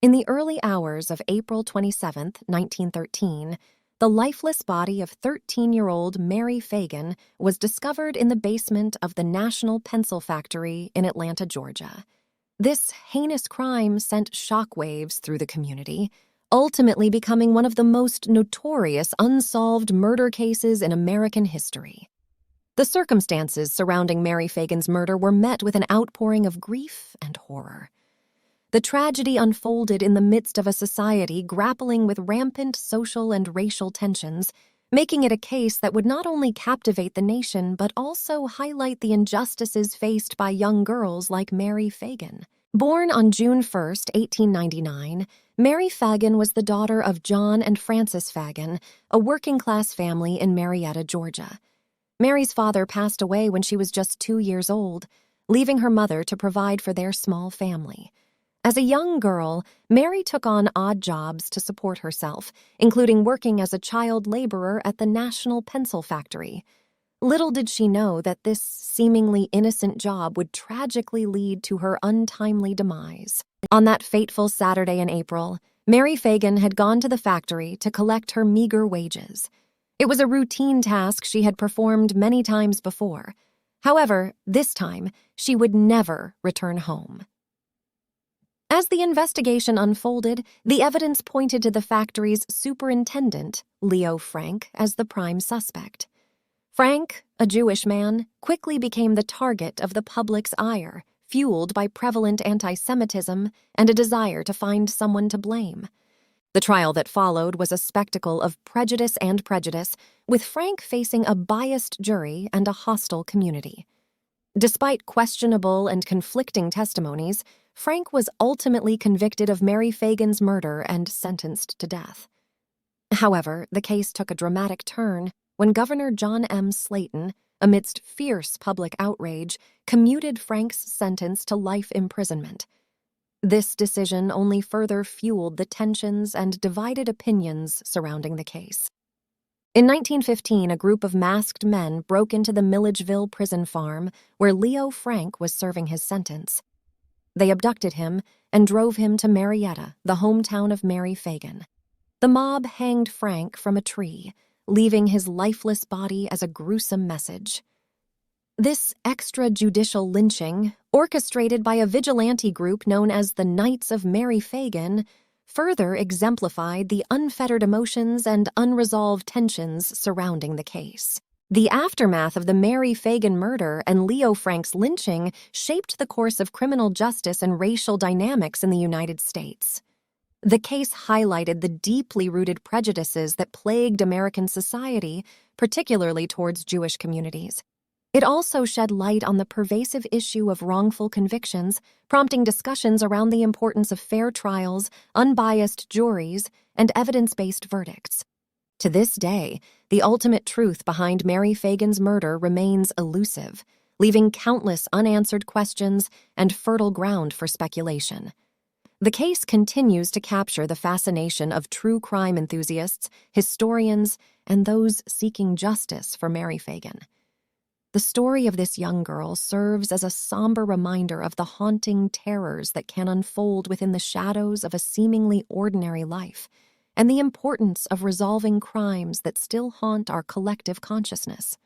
In the early hours of April 27, 1913, the lifeless body of 13-year-old Mary Phagan was discovered in the basement of the National Pencil Factory in Atlanta, Georgia. This heinous crime sent shockwaves through the community, ultimately becoming one of the most notorious unsolved murder cases in American history. The circumstances surrounding Mary Phagan's murder were met with an outpouring of grief and horror. The tragedy unfolded in the midst of a society grappling with rampant social and racial tensions, making it a case that would not only captivate the nation but also highlight the injustices faced by young girls like Mary Phagan. Born on June 1, 1899, Mary Phagan was the daughter of John and Frances Phagan, a working-class family in Marietta, Georgia. Mary's father passed away when she was just 2 years old, leaving her mother to provide for their small family. As a young girl, Mary took on odd jobs to support herself, including working as a child laborer at the National Pencil Factory. Little did she know that this seemingly innocent job would tragically lead to her untimely demise. On that fateful Saturday in April, Mary Phagan had gone to the factory to collect her meager wages. It was a routine task she had performed many times before. However, this time, she would never return home. As the investigation unfolded, the evidence pointed to the factory's superintendent, Leo Frank, as the prime suspect. Frank, a Jewish man, quickly became the target of the public's ire, fueled by prevalent anti-Semitism and a desire to find someone to blame. The trial that followed was a spectacle of prejudice and prejudice, with Frank facing a biased jury and a hostile community. Despite questionable and conflicting testimonies, Frank was ultimately convicted of Mary Phagan's murder and sentenced to death. However, the case took a dramatic turn when Governor John M. Slayton, amidst fierce public outrage, commuted Frank's sentence to life imprisonment. This decision only further fueled the tensions and divided opinions surrounding the case. In 1915, a group of masked men broke into the Milledgeville prison farm where Leo Frank was serving his sentence. They abducted him and drove him to Marietta, the hometown of Mary Phagan. The mob hanged Frank from a tree, leaving his lifeless body as a gruesome message. This extrajudicial lynching, orchestrated by a vigilante group known as the Knights of Mary Phagan, further exemplified the unfettered emotions and unresolved tensions surrounding the case. The aftermath of the Mary Phagan murder and Leo Frank's lynching shaped the course of criminal justice and racial dynamics in the United States. The case highlighted the deeply rooted prejudices that plagued American society, particularly towards Jewish communities. It also shed light on the pervasive issue of wrongful convictions, prompting discussions around the importance of fair trials, unbiased juries, and evidence-based verdicts. To this day, the ultimate truth behind Mary Phagan's murder remains elusive, leaving countless unanswered questions and fertile ground for speculation. The case continues to capture the fascination of true crime enthusiasts, historians, and those seeking justice for Mary Phagan. The story of this young girl serves as a somber reminder of the haunting terrors that can unfold within the shadows of a seemingly ordinary life, and the importance of resolving crimes that still haunt our collective consciousness.